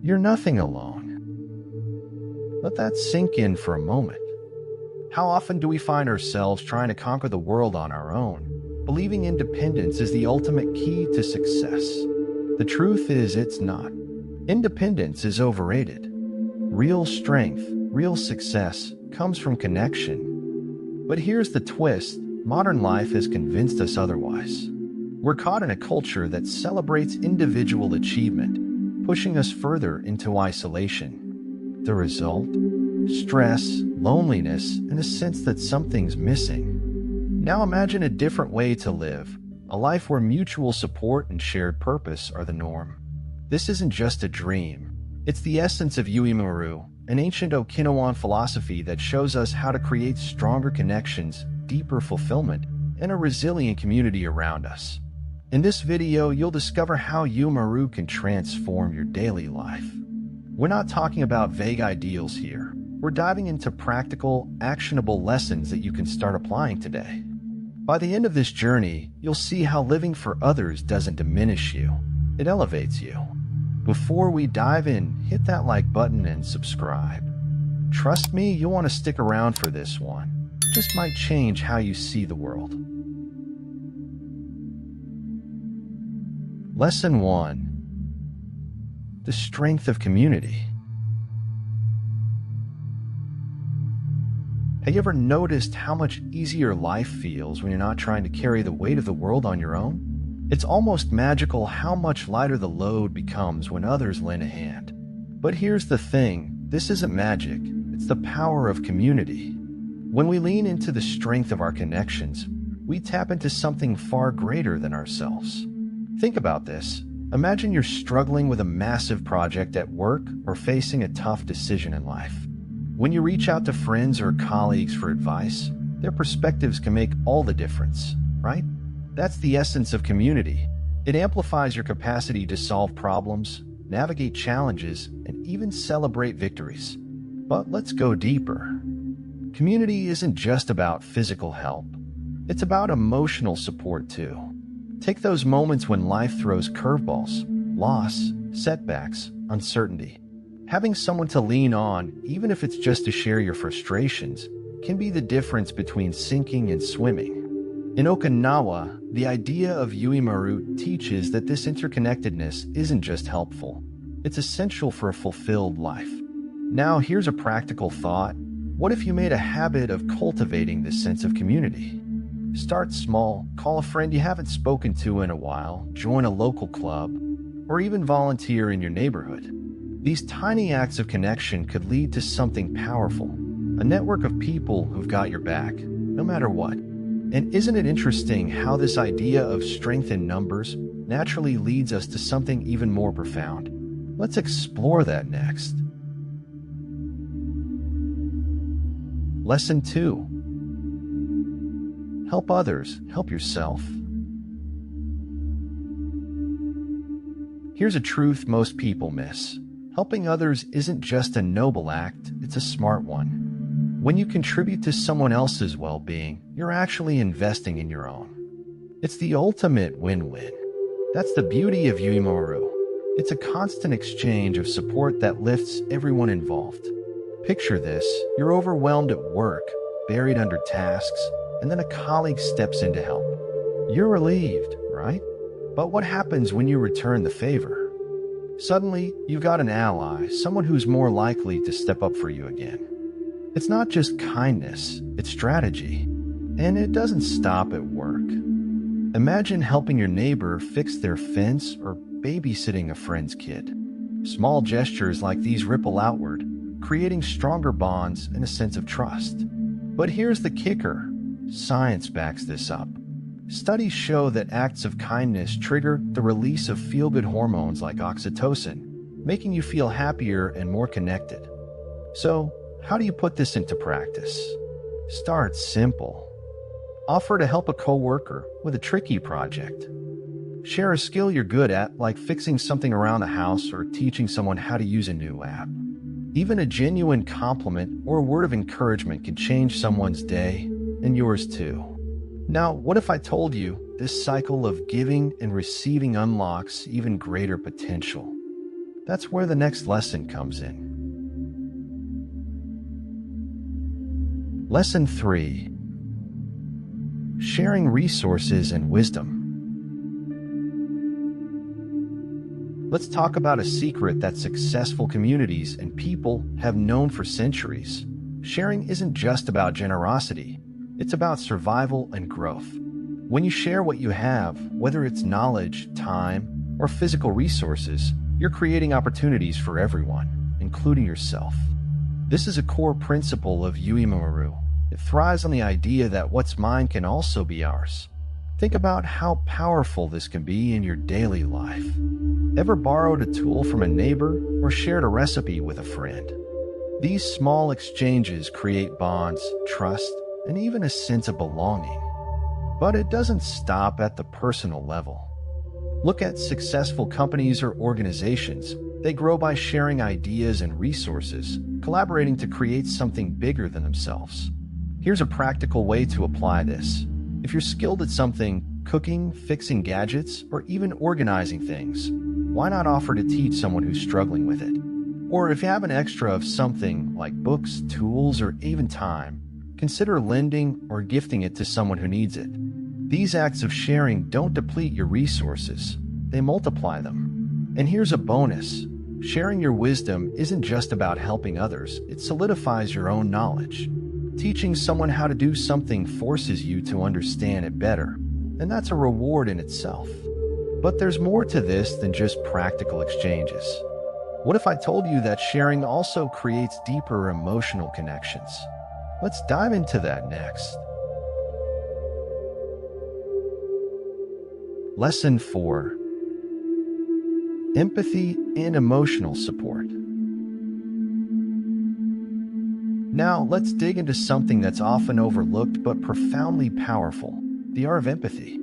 You're nothing alone. Let that sink in for a moment. How often do we find ourselves trying to conquer the world on our own, believing independence is the ultimate key to success? The truth is, it's not. Independence is overrated. Real strength, real success comes from connection. But here's the twist: modern life has convinced us otherwise. We're caught in a culture that celebrates individual achievement, pushing us further into isolation. The result? Stress, loneliness, and a sense that something's missing. Now imagine a different way to live, a life where mutual support and shared purpose are the norm. This isn't just a dream. It's the essence of Yui-Maru, an ancient Okinawan philosophy that shows us how to create stronger connections, deeper fulfillment, and a resilient community around us. In this video, you'll discover how Yui-Maru can transform your daily life. We're not talking about vague ideals here. We're diving into practical, actionable lessons that you can start applying today. By the end of this journey, you'll see how living for others doesn't diminish you. It elevates you. Before we dive in, hit that like button and subscribe. Trust me, you'll want to stick around for this one. It just might change how you see the world. Lesson 1. The strength of community. Have you ever noticed how much easier life feels when you're not trying to carry the weight of the world on your own? It's almost magical how much lighter the load becomes when others lend a hand. But here's the thing, this isn't magic, it's the power of community. When we lean into the strength of our connections, we tap into something far greater than ourselves. Think about this. Imagine you're struggling with a massive project at work or facing a tough decision in life. When you reach out to friends or colleagues for advice, their perspectives can make all the difference, right? That's the essence of community. It amplifies your capacity to solve problems, navigate challenges, and even celebrate victories. But let's go deeper. Community isn't just about physical help. It's about emotional support too. Take those moments when life throws curveballs, loss, setbacks, uncertainty. Having someone to lean on, even if it's just to share your frustrations, can be the difference between sinking and swimming. In Okinawa, the idea of Yui-Maru teaches that this interconnectedness isn't just helpful, it's essential for a fulfilled life. Now, here's a practical thought. What if you made a habit of cultivating this sense of community? Start small, call a friend you haven't spoken to in a while, join a local club, or even volunteer in your neighborhood. These tiny acts of connection could lead to something powerful, a network of people who've got your back, no matter what. And isn't it interesting how this idea of strength in numbers naturally leads us to something even more profound? Let's explore that next. Lesson 2. Help others, help yourself. Here's a truth most people miss. Helping others isn't just a noble act, it's a smart one. When you contribute to someone else's well-being, you're actually investing in your own. It's the ultimate win-win. That's the beauty of Yui-Maru. It's a constant exchange of support that lifts everyone involved. Picture this, you're overwhelmed at work, buried under tasks, and then a colleague steps in to help. You're relieved, right? But what happens when you return the favor? Suddenly, you've got an ally, someone who's more likely to step up for you again. It's not just kindness, it's strategy. And it doesn't stop at work. Imagine helping your neighbor fix their fence or babysitting a friend's kid. Small gestures like these ripple outward, creating stronger bonds and a sense of trust. But here's the kicker. Science backs this up. Studies show that acts of kindness trigger the release of feel-good hormones like oxytocin, making you feel happier and more connected. So, how do you put this into practice? Start simple. Offer to help a coworker with a tricky project. Share a skill you're good at, like fixing something around the house or teaching someone how to use a new app. Even a genuine compliment or a word of encouragement can change someone's day, and yours too. Now, what if I told you this cycle of giving and receiving unlocks even greater potential? That's where the next lesson comes in. Lesson 3. Sharing resources and wisdom. Let's talk about a secret that successful communities and people have known for centuries. Sharing isn't just about generosity, it's about survival and growth. When you share what you have, whether it's knowledge, time, or physical resources, you're creating opportunities for everyone, including yourself. This is a core principle of Yui-Maru. It thrives on the idea that what's mine can also be ours. Think about how powerful this can be in your daily life. Ever borrowed a tool from a neighbor or shared a recipe with a friend? These small exchanges create bonds, trust, and even a sense of belonging. But it doesn't stop at the personal level. Look at successful companies or organizations. They grow by sharing ideas and resources, collaborating to create something bigger than themselves. Here's a practical way to apply this. If you're skilled at something, cooking, fixing gadgets, or even organizing things, why not offer to teach someone who's struggling with it? Or if you have an extra of something like books, tools, or even time, consider lending or gifting it to someone who needs it. These acts of sharing don't deplete your resources, they multiply them. And here's a bonus. Sharing your wisdom isn't just about helping others, it solidifies your own knowledge. Teaching someone how to do something forces you to understand it better, and that's a reward in itself. But there's more to this than just practical exchanges. What if I told you that sharing also creates deeper emotional connections? Let's dive into that next. Lesson 4. Empathy and emotional support. Now, let's dig into something that's often overlooked but profoundly powerful: the art of empathy.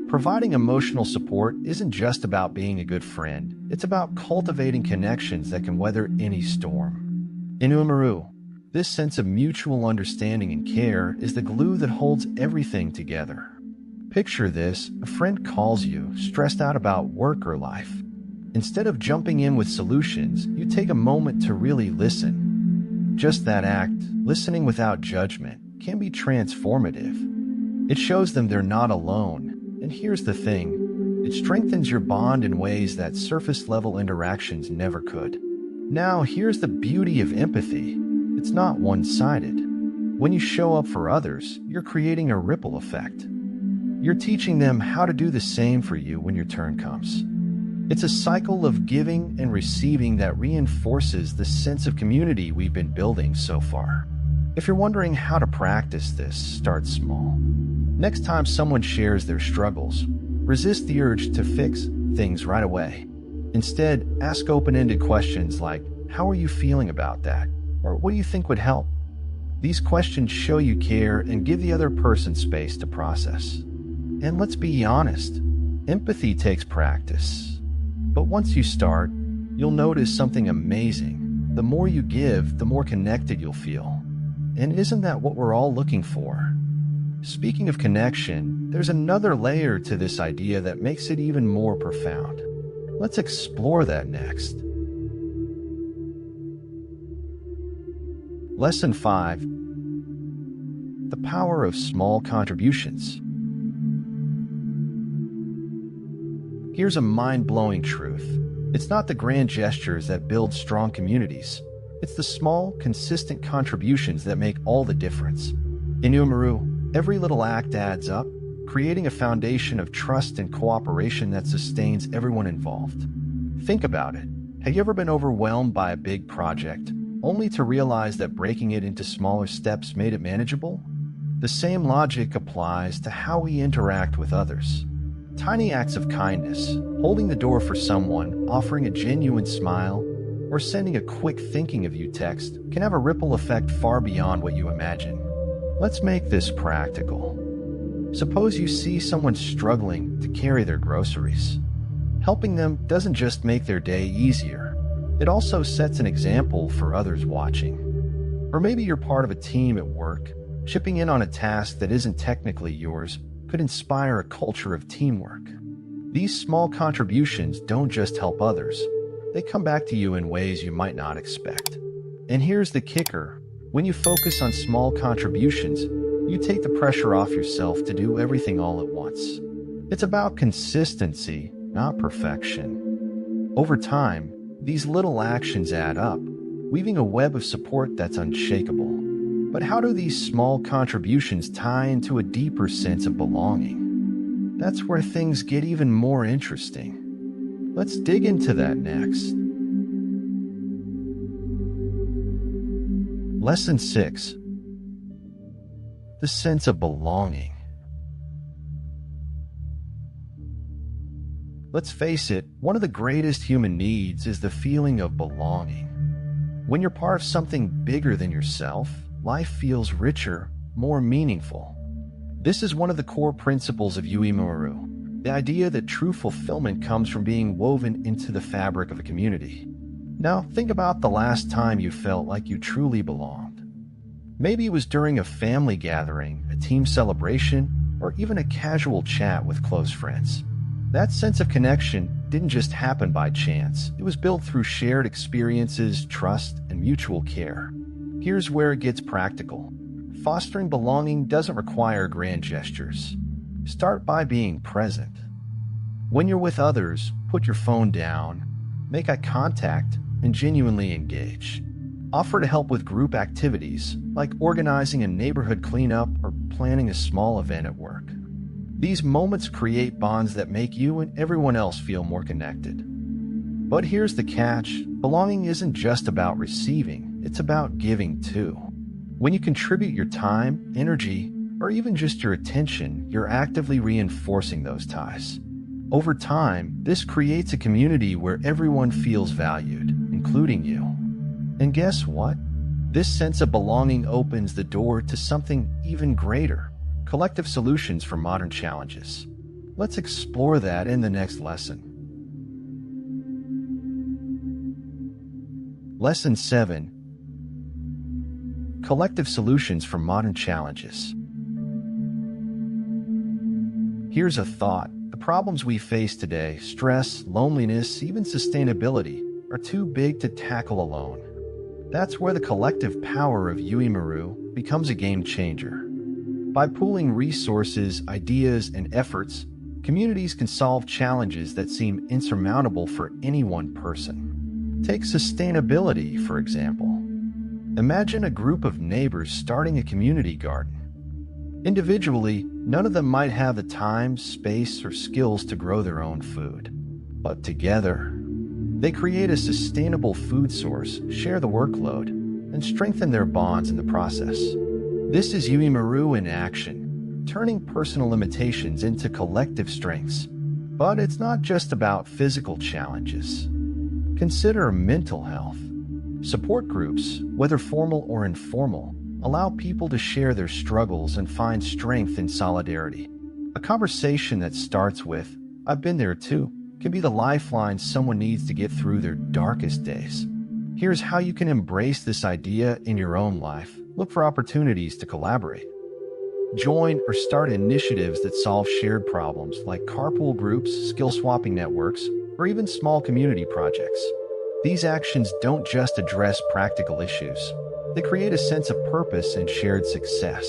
Providing emotional support isn't just about being a good friend, it's about cultivating connections that can weather any storm. In Yui-Maru, this sense of mutual understanding and care is the glue that holds everything together. Picture this: a friend calls you, stressed out about work or life. Instead of jumping in with solutions, you take a moment to really listen. Just that act, listening without judgment, can be transformative. It shows them they're not alone. And here's the thing, it strengthens your bond in ways that surface-level interactions never could. Now, here's the beauty of empathy. It's not one-sided. When you show up for others, you're creating a ripple effect. You're teaching them how to do the same for you when your turn comes. It's a cycle of giving and receiving that reinforces the sense of community we've been building so far. If you're wondering how to practice this, start small. Next time someone shares their struggles, resist the urge to fix things right away. Instead, ask open-ended questions like, "How are you feeling about that?" Or "What do you think would help?" These questions show you care and give the other person space to process. And let's be honest, empathy takes practice. But once you start, you'll notice something amazing. The more you give, the more connected you'll feel. And isn't that what we're all looking for? Speaking of connection, there's another layer to this idea that makes it even more profound. Let's explore that next. Lesson 5. The power of small contributions. Here's a mind-blowing truth. It's not the grand gestures that build strong communities. It's the small, consistent contributions that make all the difference. In Yui-Maru, every little act adds up, creating a foundation of trust and cooperation that sustains everyone involved. Think about it. Have you ever been overwhelmed by a big project, only to realize that breaking it into smaller steps made it manageable? The same logic applies to how we interact with others. Tiny acts of kindness, holding the door for someone, offering a genuine smile, or sending a quick thinking of you text can have a ripple effect far beyond what you imagine. Let's make this practical. Suppose you see someone struggling to carry their groceries. Helping them doesn't just make their day easier, it also sets an example for others watching. Or maybe you're part of a team at work. Chipping in on a task that isn't technically yours could inspire a culture of teamwork. These small contributions don't just help others, they come back to you in ways you might not expect. And here's the kicker. When you focus on small contributions, you take the pressure off yourself to do everything all at once. It's about consistency, not perfection. Over time, these little actions add up, weaving a web of support that's unshakable. But how do these small contributions tie into a deeper sense of belonging? That's where things get even more interesting. Let's dig into that next. Lesson 6. The sense of belonging. Let's face it, one of the greatest human needs is the feeling of belonging. When you're part of something bigger than yourself, life feels richer, more meaningful. This is one of the core principles of Yui-Maru, the idea that true fulfillment comes from being woven into the fabric of a community. Now, think about the last time you felt like you truly belonged. Maybe it was during a family gathering, a team celebration, or even a casual chat with close friends. That sense of connection didn't just happen by chance. It was built through shared experiences, trust, and mutual care. Here's where it gets practical. Fostering belonging doesn't require grand gestures. Start by being present. When you're with others, put your phone down, make eye contact, and genuinely engage. Offer to help with group activities, like organizing a neighborhood cleanup or planning a small event at work. These moments create bonds that make you and everyone else feel more connected. But here's the catch. Belonging isn't just about receiving, it's about giving too. When you contribute your time, energy, or even just your attention, you're actively reinforcing those ties. Over time, this creates a community where everyone feels valued, including you. And guess what? This sense of belonging opens the door to something even greater: collective solutions for modern challenges. Let's explore that in the next lesson. Lesson 7. Collective solutions for modern challenges. Here's a thought. The problems we face today, stress, loneliness, even sustainability, are too big to tackle alone. That's where the collective power of Yui-Maru becomes a game changer. By pooling resources, ideas, and efforts, communities can solve challenges that seem insurmountable for any one person. Take sustainability, for example. Imagine a group of neighbors starting a community garden. Individually, none of them might have the time, space, or skills to grow their own food. But together, they create a sustainable food source, share the workload, and strengthen their bonds in the process. This is Yui-Maru in action, turning personal limitations into collective strengths. But it's not just about physical challenges. Consider mental health. Support groups, whether formal or informal, allow people to share their struggles and find strength in solidarity. A conversation that starts with, "I've been there too," can be the lifeline someone needs to get through their darkest days. Here's how you can embrace this idea in your own life. Look for opportunities to collaborate. Join or start initiatives that solve shared problems like carpool groups, skill-swapping networks, or even small community projects. These actions don't just address practical issues. They create a sense of purpose and shared success.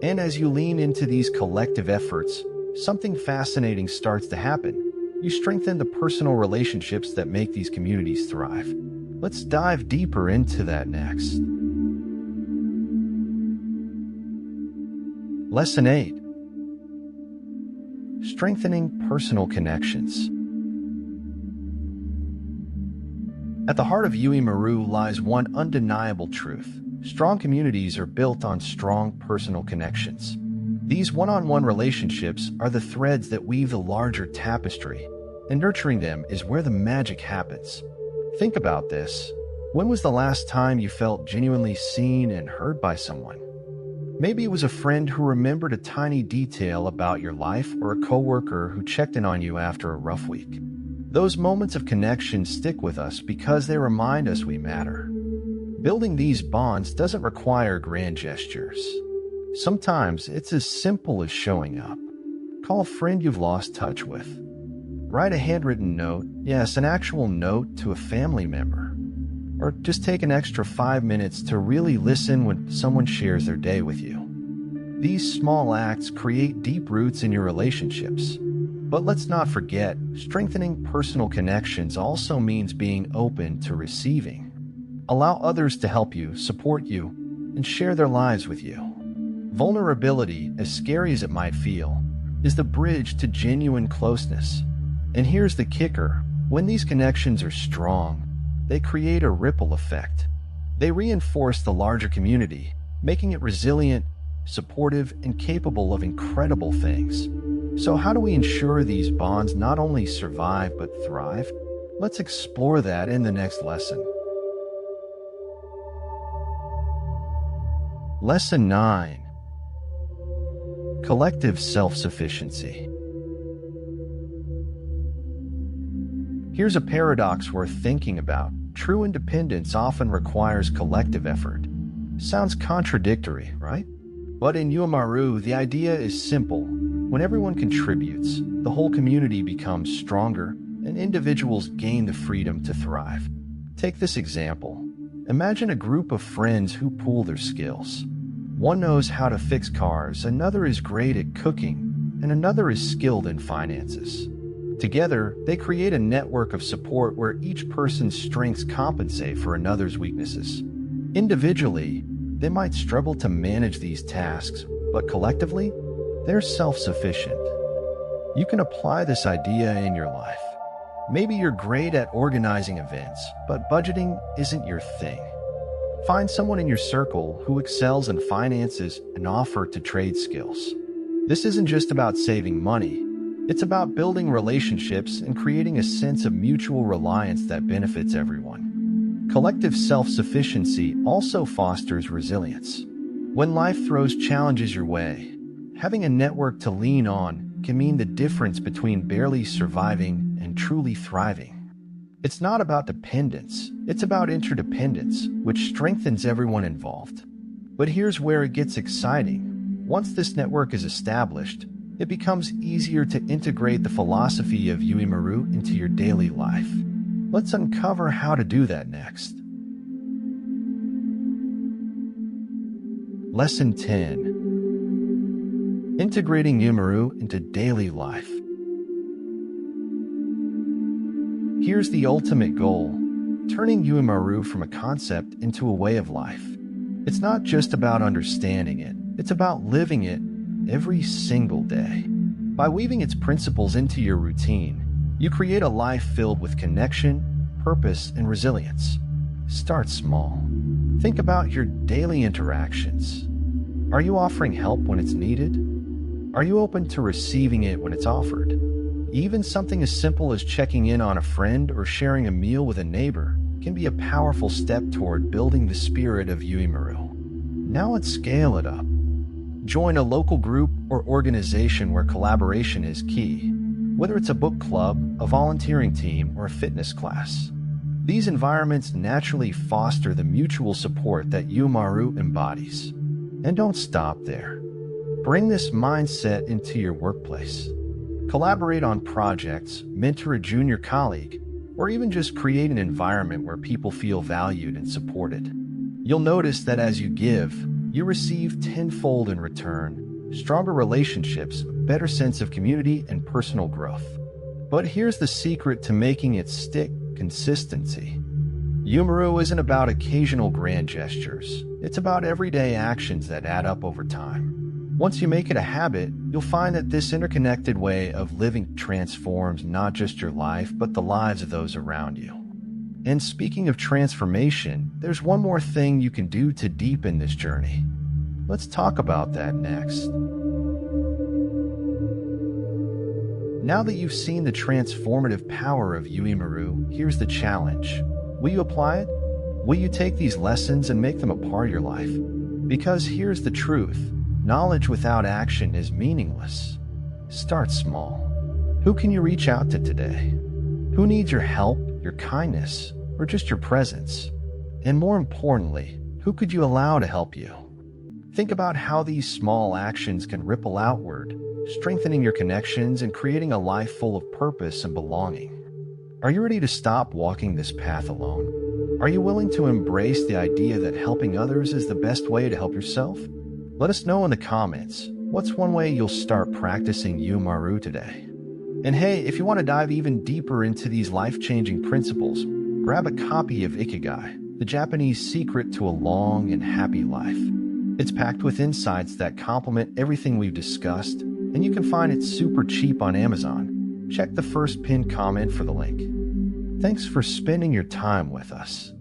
And as you lean into these collective efforts, something fascinating starts to happen. You strengthen the personal relationships that make these communities thrive. Let's dive deeper into that next. Lesson 8. Strengthening personal connections. At the heart of Yui-Maru lies one undeniable truth. Strong communities are built on strong personal connections. These one-on-one relationships are the threads that weave the larger tapestry, and nurturing them is where the magic happens. Think about this. When was the last time you felt genuinely seen and heard by someone? Maybe it was a friend who remembered a tiny detail about your life, or a coworker who checked in on you after a rough week. Those moments of connection stick with us because they remind us we matter. Building these bonds doesn't require grand gestures. Sometimes it's as simple as showing up. Call a friend you've lost touch with. Write a handwritten note, yes, an actual note to a family member. Or just take an extra 5 minutes to really listen when someone shares their day with you. These small acts create deep roots in your relationships. But let's not forget, strengthening personal connections also means being open to receiving. Allow others to help you, support you, and share their lives with you. Vulnerability, as scary as it might feel, is the bridge to genuine closeness. And here's the kicker: when these connections are strong, they create a ripple effect. They reinforce the larger community, making it resilient, supportive, and capable of incredible things. So how do we ensure these bonds not only survive but thrive? Let's explore that in the next lesson. Lesson 9. Collective self-sufficiency. Here's a paradox worth thinking about. True independence often requires collective effort. Sounds contradictory, right? But in Yui-Maru, the idea is simple. When everyone contributes, the whole community becomes stronger, and individuals gain the freedom to thrive. Take this example. Imagine a group of friends who pool their skills. One knows how to fix cars, another is great at cooking, and another is skilled in finances. Together, they create a network of support where each person's strengths compensate for another's weaknesses. Individually, they might struggle to manage these tasks, but collectively, they're self-sufficient. You can apply this idea in your life. Maybe you're great at organizing events, but budgeting isn't your thing. Find someone in your circle who excels in finances and offer to trade skills. This isn't just about saving money. It's about building relationships and creating a sense of mutual reliance that benefits everyone. Collective self-sufficiency also fosters resilience. When life throws challenges your way, having a network to lean on can mean the difference between barely surviving and truly thriving. It's not about dependence, it's about interdependence, which strengthens everyone involved. But here's where it gets exciting. Once this network is established, it becomes easier to integrate the philosophy of Yui-Maru into your daily life. Let's uncover how to do that next. Lesson 10. Integrating Yui-Maru into daily life. Here's the ultimate goal: turning Yui-Maru from a concept into a way of life. It's not just about understanding it, it's about living it every single day. By weaving its principles into your routine, you create a life filled with connection, purpose, and resilience. Start small. Think about your daily interactions. Are you offering help when it's needed? Are you open to receiving it when it's offered? Even something as simple as checking in on a friend or sharing a meal with a neighbor can be a powerful step toward building the spirit of Yui-Maru. Now let's scale it up. Join a local group or organization where collaboration is key, whether it's a book club, a volunteering team, or a fitness class. These environments naturally foster the mutual support that Yui-Maru embodies. And don't stop there. Bring this mindset into your workplace. Collaborate on projects, mentor a junior colleague, or even just create an environment where people feel valued and supported. You'll notice that as you give, you receive tenfold in return: stronger relationships, a better sense of community, and personal growth. But here's the secret to making it stick: consistency. Yui-Maru isn't about occasional grand gestures. It's about everyday actions that add up over time. Once you make it a habit, you'll find that this interconnected way of living transforms not just your life, but the lives of those around you. And speaking of transformation, there's one more thing you can do to deepen this journey. Let's talk about that next. Now that you've seen the transformative power of Yui-Maru, here's the challenge. Will you apply it? Will you take these lessons and make them a part of your life? Because here's the truth: knowledge without action is meaningless. Start small. Who can you reach out to today? Who needs your help, your kindness, or just your presence? And more importantly, who could you allow to help you? Think about how these small actions can ripple outward, strengthening your connections and creating a life full of purpose and belonging. Are you ready to stop walking this path alone? Are you willing to embrace the idea that helping others is the best way to help yourself? Let us know in the comments, what's one way you'll start practicing Yui-Maru today? And hey, if you want to dive even deeper into these life-changing principles, grab a copy of Ikigai, the Japanese secret to a long and happy life. It's packed with insights that complement everything we've discussed, and you can find it super cheap on Amazon. Check the first pinned comment for the link. Thanks for spending your time with us.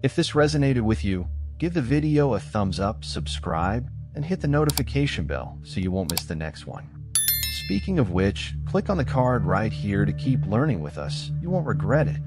If this resonated with you, give the video a thumbs up, subscribe, and hit the notification bell so you won't miss the next one. Speaking of which, click on the card right here to keep learning with us. You won't regret it.